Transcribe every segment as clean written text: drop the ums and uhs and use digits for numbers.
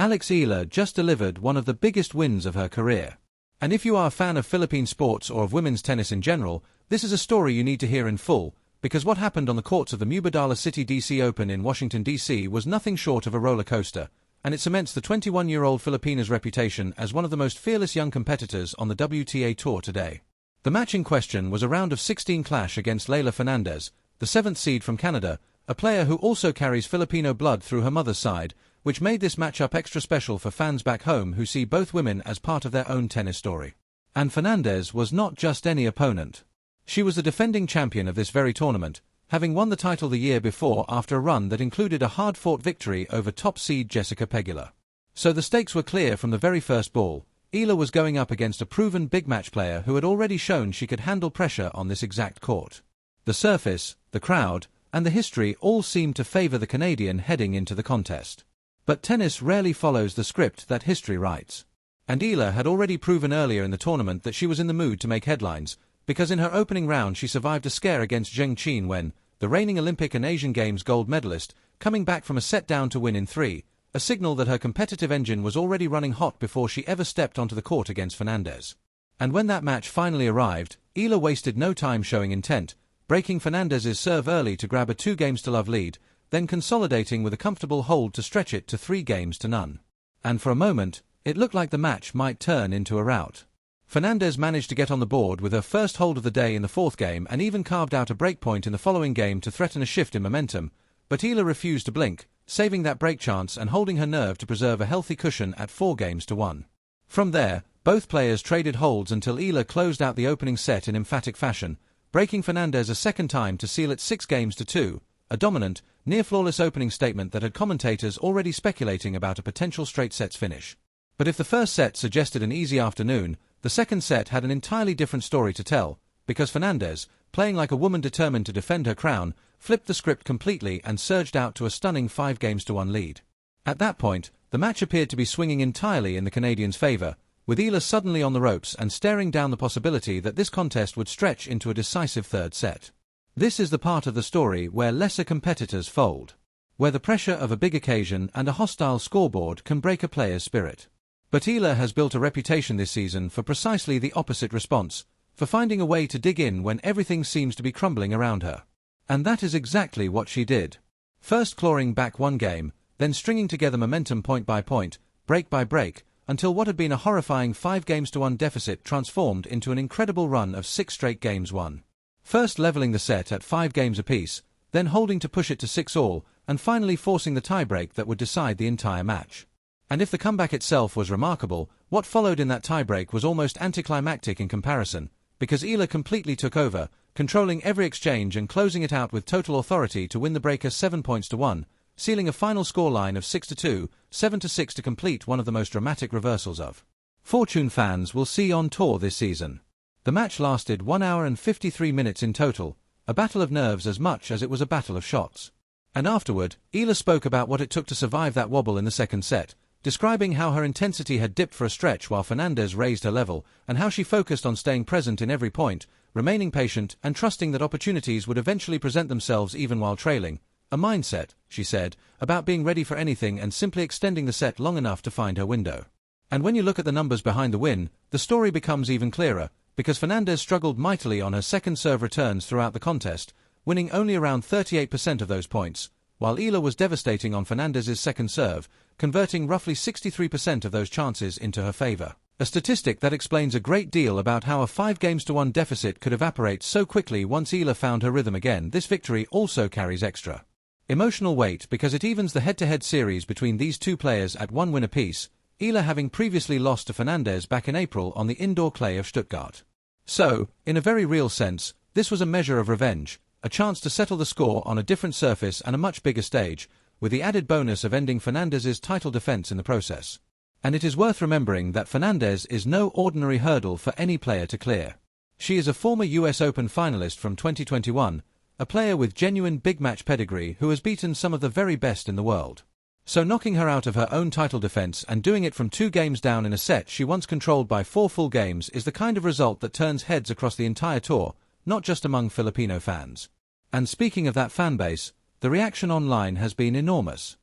Alex Eala just delivered one of the biggest wins of her career. And if you are a fan of Philippine sports or of women's tennis in general, this is a story you need to hear in full, because what happened on the courts of the Mubadala City DC Open in Washington, D.C. was nothing short of a roller coaster, and it cements the 21-year-old Filipina's reputation as one of the most fearless young competitors on the WTA Tour today. The match in question was a round of 16 clash against Leylah Fernandez, the 7th seed from Canada, a player who also carries Filipino blood through her mother's side, which made this matchup extra special for fans back home who see both women as part of their own tennis story. And Fernandez was not just any opponent. She was the defending champion of this very tournament, having won the title the year before after a run that included a hard-fought victory over top seed Jessica Pegula. So the stakes were clear from the very first ball. Eala was going up against a proven big match player who had already shown she could handle pressure on this exact court. The surface, the crowd, and the history all seemed to favor the Canadian heading into the contest. But tennis rarely follows the script that history writes. And Eala had already proven earlier in the tournament that she was in the mood to make headlines, because in her opening round she survived a scare against Zheng Qin when, the reigning Olympic and Asian Games gold medalist, coming back from a set down to win in 3, a signal that her competitive engine was already running hot before she ever stepped onto the court against Fernandez. And when that match finally arrived, Eala wasted no time showing intent, breaking Fernandez's serve early to grab a 2-games-to-love lead, then consolidating with a comfortable hold to stretch it to 3-0. And for a moment, it looked like the match might turn into a rout. Fernandez managed to get on the board with her first hold of the day in the 4th game and even carved out a breakpoint in the following game to threaten a shift in momentum, but Eala refused to blink, saving that break chance and holding her nerve to preserve a healthy cushion at 4-1. From there, both players traded holds until Eala closed out the opening set in emphatic fashion, breaking Fernandez a second time to seal it 6-2, a dominant, near-flawless opening statement that had commentators already speculating about a potential straight sets finish. But if the first set suggested an easy afternoon, the second set had an entirely different story to tell, because Fernandez, playing like a woman determined to defend her crown, flipped the script completely and surged out to a stunning 5-1 lead. At that point, the match appeared to be swinging entirely in the Canadians' favor, with Eala suddenly on the ropes and staring down the possibility that this contest would stretch into a decisive third set. This is the part of the story where lesser competitors fold, where the pressure of a big occasion and a hostile scoreboard can break a player's spirit. But Eala has built a reputation this season for precisely the opposite response, for finding a way to dig in when everything seems to be crumbling around her. And that is exactly what she did. First clawing back 1 game, then stringing together momentum point by point, break by break, until what had been a horrifying 5-1 deficit transformed into an incredible run of 6 straight games won. First leveling the set at 5 games apiece, then holding to push it to 6-all, and finally forcing the tiebreak that would decide the entire match. And if the comeback itself was remarkable, what followed in that tiebreak was almost anticlimactic in comparison, because Eala completely took over, controlling every exchange and closing it out with total authority to win the breaker 7-1, sealing a final scoreline of 6-2, 7-6 to complete one of the most dramatic reversals of fortune fans will see on tour this season. The match lasted 1 hour and 53 minutes in total, a battle of nerves as much as it was a battle of shots. And afterward, Eala spoke about what it took to survive that wobble in the second set, describing how her intensity had dipped for a stretch while Fernandez raised her level, and how she focused on staying present in every point, remaining patient and trusting that opportunities would eventually present themselves even while trailing. A mindset, she said, about being ready for anything and simply extending the set long enough to find her window. And when you look at the numbers behind the win, the story becomes even clearer, because Fernandez struggled mightily on her second serve returns throughout the contest, winning only around 38% of those points, while Eala was devastating on Fernandez's second serve, converting roughly 63% of those chances into her favor. A statistic that explains a great deal about how a 5-1 deficit could evaporate so quickly once Eala found her rhythm again. This victory also carries extra emotional weight because it evens the head-to-head series between these two players at 1 win apiece, Eala having previously lost to Fernandez back in April on the indoor clay of Stuttgart. So, in a very real sense, this was a measure of revenge, a chance to settle the score on a different surface and a much bigger stage, with the added bonus of ending Fernandez's title defense in the process. And it is worth remembering that Fernandez is no ordinary hurdle for any player to clear. She is a former US Open finalist from 2021, a player with genuine big match pedigree who has beaten some of the very best in the world. So knocking her out of her own title defense and doing it from 2 games down in a set she once controlled by 4 full games is the kind of result that turns heads across the entire tour, not just among Filipino fans. And speaking of that fanbase, the reaction online has been enormous.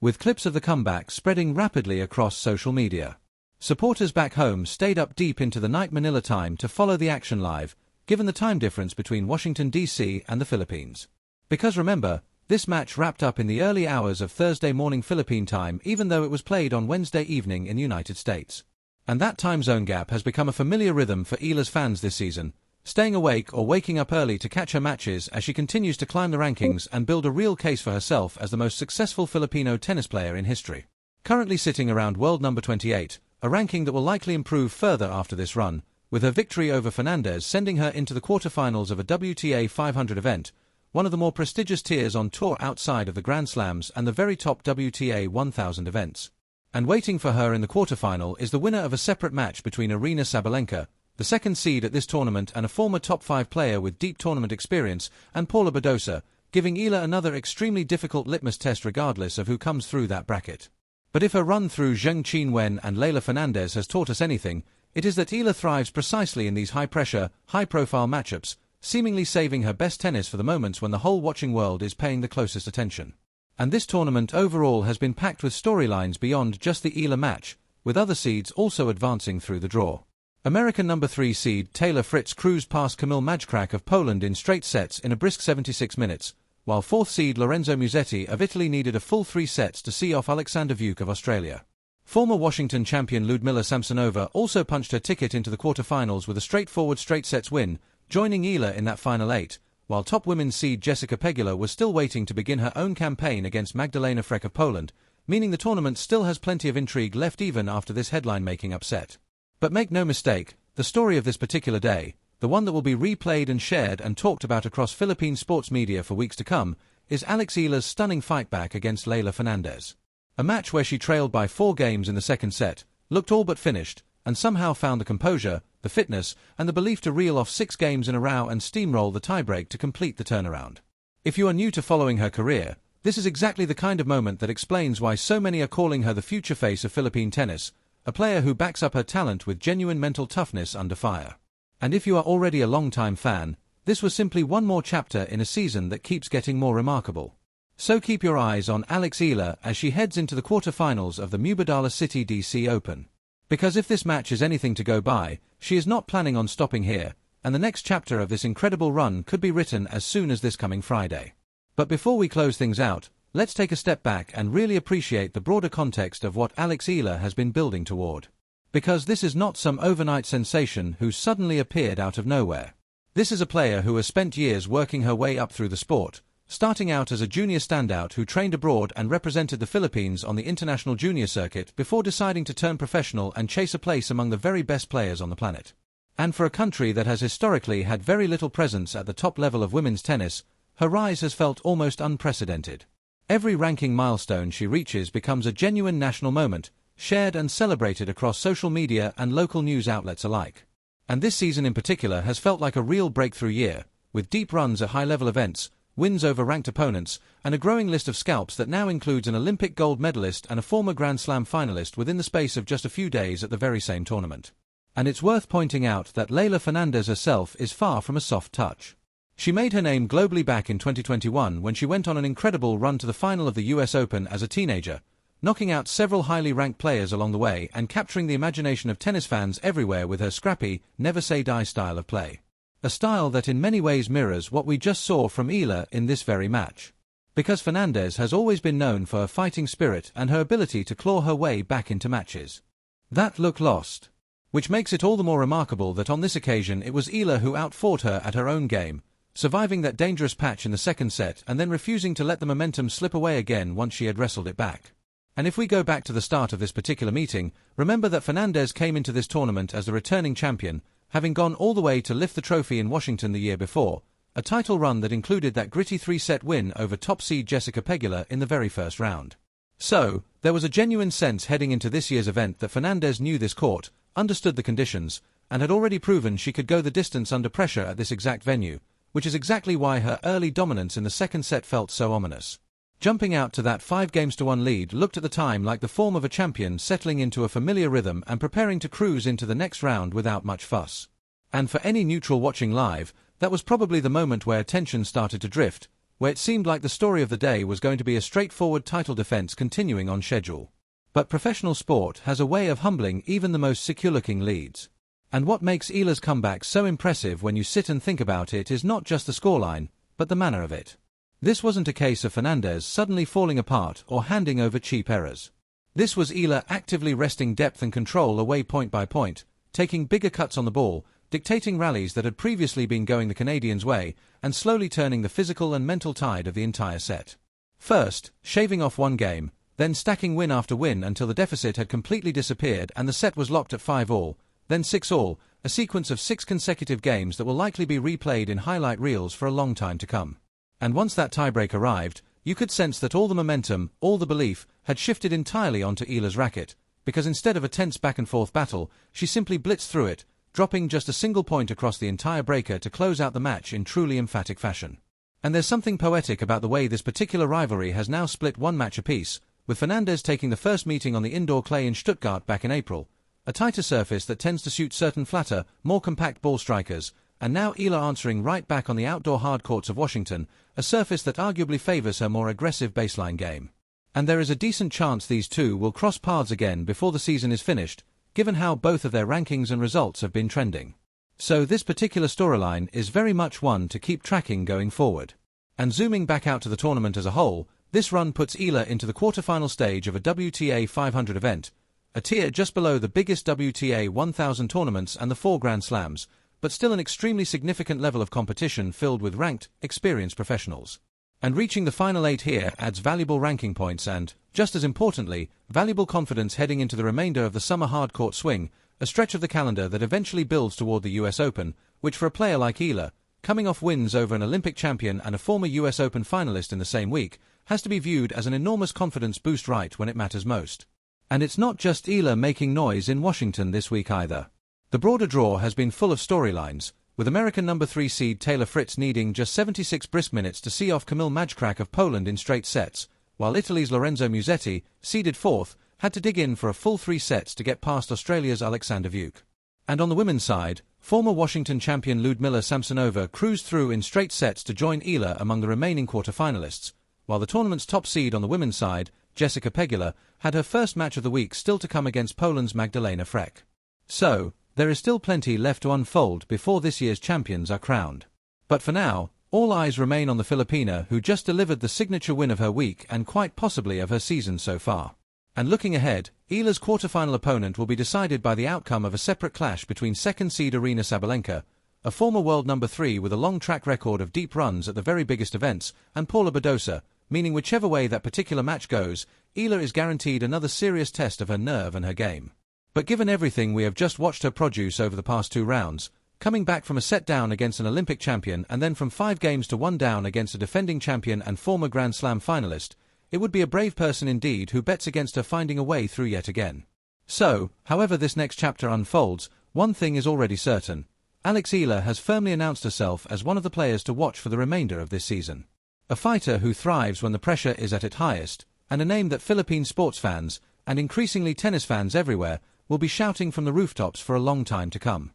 with clips of the comeback spreading rapidly across social media. Supporters back home stayed up deep into the night Manila time to follow the action live, given the time difference between Washington, D.C. and the Philippines. Because remember, this match wrapped up in the early hours of Thursday morning Philippine time, even though it was played on Wednesday evening in the United States. And that time zone gap has become a familiar rhythm for Eala's fans this season, staying awake or waking up early to catch her matches as she continues to climb the rankings and build a real case for herself as the most successful Filipino tennis player in history. Currently sitting around world number 28, a ranking that will likely improve further after this run, with her victory over Fernandez sending her into the quarterfinals of a WTA 500 event, one of the more prestigious tiers on tour outside of the Grand Slams and the very top WTA 1000 events. And waiting for her in the quarterfinal is the winner of a separate match between Aryna Sabalenka, the second seed at this tournament and a former top 5 player with deep tournament experience, and Paula Badosa, giving Eala another extremely difficult litmus test regardless of who comes through that bracket. But if her run through Zheng Qinwen and Leylah Fernandez has taught us anything, it is that Eala thrives precisely in these high-pressure, high-profile matchups, seemingly saving her best tennis for the moments when the whole watching world is paying the closest attention. And this tournament overall has been packed with storylines beyond just the Eala match, with other seeds also advancing through the draw. American number 3 seed Taylor Fritz cruised past Kamil Majkrak of Poland in straight sets in a brisk 76 minutes, while 4th seed Lorenzo Musetti of Italy needed a full 3 sets to see off Alexander Vuk of Australia. Former Washington champion Ludmila Samsonova also punched her ticket into the quarterfinals with a straightforward straight sets win, joining Eala in that final 8, while top women's seed Jessica Pegula was still waiting to begin her own campaign against Magdalena Frek of Poland, meaning the tournament still has plenty of intrigue left even after this headline-making upset. But make no mistake, the story of this particular day, the one that will be replayed and shared and talked about across Philippine sports media for weeks to come, is Alex Eala's stunning fight back against Leylah Fernandez. A match where she trailed by 4 games in the second set, looked all but finished, and somehow found the composure, the fitness, and the belief to reel off 6 games in a row and steamroll the tiebreak to complete the turnaround. If you are new to following her career, this is exactly the kind of moment that explains why so many are calling her the future face of Philippine tennis, a player who backs up her talent with genuine mental toughness under fire. And if you are already a long-time fan, this was simply one more chapter in a season that keeps getting more remarkable. So keep your eyes on Alex Eala as she heads into the quarterfinals of the Mubadala City DC Open. Because if this match is anything to go by, she is not planning on stopping here, and the next chapter of this incredible run could be written as soon as this coming Friday. But before we close things out, let's take a step back and really appreciate the broader context of what Alex Eala has been building toward. Because this is not some overnight sensation who suddenly appeared out of nowhere. This is a player who has spent years working her way up through the sport, starting out as a junior standout who trained abroad and represented the Philippines on the international junior circuit before deciding to turn professional and chase a place among the very best players on the planet. And for a country that has historically had very little presence at the top level of women's tennis, her rise has felt almost unprecedented. Every ranking milestone she reaches becomes a genuine national moment, shared and celebrated across social media and local news outlets alike. And this season in particular has felt like a real breakthrough year, with deep runs at high-level events, wins over ranked opponents, and a growing list of scalps that now includes an Olympic gold medalist and a former Grand Slam finalist within the space of just a few days at the very same tournament. And it's worth pointing out that Leylah Fernandez herself is far from a soft touch. She made her name globally back in 2021 when she went on an incredible run to the final of the US Open as a teenager, knocking out several highly ranked players along the way and capturing the imagination of tennis fans everywhere with her scrappy, never-say-die style of play. A style that in many ways mirrors what we just saw from Eala in this very match. Because Fernandez has always been known for her fighting spirit and her ability to claw her way back into matches. That look lost. Which makes it all the more remarkable that on this occasion it was Eala who outfought her at her own game, surviving that dangerous patch in the second set and then refusing to let the momentum slip away again once she had wrestled it back. And if we go back to the start of this particular meeting, remember that Fernandez came into this tournament as the returning champion, having gone all the way to lift the trophy in Washington the year before, a title run that included that gritty 3-set win over top seed Jessica Pegula in the very first round. So, there was a genuine sense heading into this year's event that Fernandez knew this court, understood the conditions, and had already proven she could go the distance under pressure at this exact venue, which is exactly why her early dominance in the second set felt so ominous. Jumping out to that 5-1 lead looked at the time like the form of a champion settling into a familiar rhythm and preparing to cruise into the next round without much fuss. And for any neutral watching live, that was probably the moment where tension started to drift, where it seemed like the story of the day was going to be a straightforward title defense continuing on schedule. But professional sport has a way of humbling even the most secure-looking leads. And what makes Eala's comeback so impressive when you sit and think about it is not just the scoreline, but the manner of it. This wasn't a case of Fernandez suddenly falling apart or handing over cheap errors. This was Eala actively wresting depth and control away point by point, taking bigger cuts on the ball, dictating rallies that had previously been going the Canadians' way, and slowly turning the physical and mental tide of the entire set. First, shaving off one game, then stacking win after win until the deficit had completely disappeared and the set was locked at 5-all, then 6-all, a sequence of 6 consecutive games that will likely be replayed in highlight reels for a long time to come. And once that tiebreak arrived, you could sense that all the momentum, all the belief, had shifted entirely onto Eala's racket, because instead of a tense back-and-forth battle, she simply blitzed through it, dropping just a single point across the entire breaker to close out the match in truly emphatic fashion. And there's something poetic about the way this particular rivalry has now split one match apiece, with Fernandez taking the first meeting on the indoor clay in Stuttgart back in April, a tighter surface that tends to suit certain flatter, more compact ball strikers, and now Eala answering right back on the outdoor hard courts of Washington, a surface that arguably favors her more aggressive baseline game. And there is a decent chance these two will cross paths again before the season is finished, given how both of their rankings and results have been trending. So this particular storyline is very much one to keep tracking going forward. And zooming back out to the tournament as a whole, this run puts Eala into the quarterfinal stage of a WTA 500 event, a tier just below the biggest WTA 1000 tournaments and the 4 Grand Slams, but still an extremely significant level of competition filled with ranked, experienced professionals. And reaching the final 8 here adds valuable ranking points and, just as importantly, valuable confidence heading into the remainder of the summer hardcourt swing, a stretch of the calendar that eventually builds toward the US Open, which for a player like Eala, coming off wins over an Olympic champion and a former US Open finalist in the same week, has to be viewed as an enormous confidence boost right when it matters most. And it's not just Eala making noise in Washington this week either. The broader draw has been full of storylines, with American number 3 seed Taylor Fritz needing just 76 brisk minutes to see off Kamil Majkrak of Poland in straight sets, while Italy's Lorenzo Musetti, seeded 4th, had to dig in for a full 3 sets to get past Australia's Alexander Vuk. And on the women's side, former Washington champion Ludmila Samsonova cruised through in straight sets to join Eala among the remaining quarter-finalists, while the tournament's top seed on the women's side, Jessica Pegula, had her first match of the week still to come against Poland's Magdalena Frech. So, there is still plenty left to unfold before this year's champions are crowned. But for now, all eyes remain on the Filipina who just delivered the signature win of her week and quite possibly of her season so far. And looking ahead, Eala's quarterfinal opponent will be decided by the outcome of a separate clash between second seed Aryna Sabalenka, a former world number 3 with a long track record of deep runs at the very biggest events, and Paula Badosa, meaning whichever way that particular match goes, Eala is guaranteed another serious test of her nerve and her game. But given everything we have just watched her produce over the past 2 rounds, coming back from a set down against an Olympic champion and then from 5 games to 1 down against a defending champion and former Grand Slam finalist, it would be a brave person indeed who bets against her finding a way through yet again. So, however this next chapter unfolds, one thing is already certain. Alex Eala has firmly announced herself as one of the players to watch for the remainder of this season. A fighter who thrives when the pressure is at its highest, and a name that Philippine sports fans, and increasingly tennis fans everywhere, will be shouting from the rooftops for a long time to come.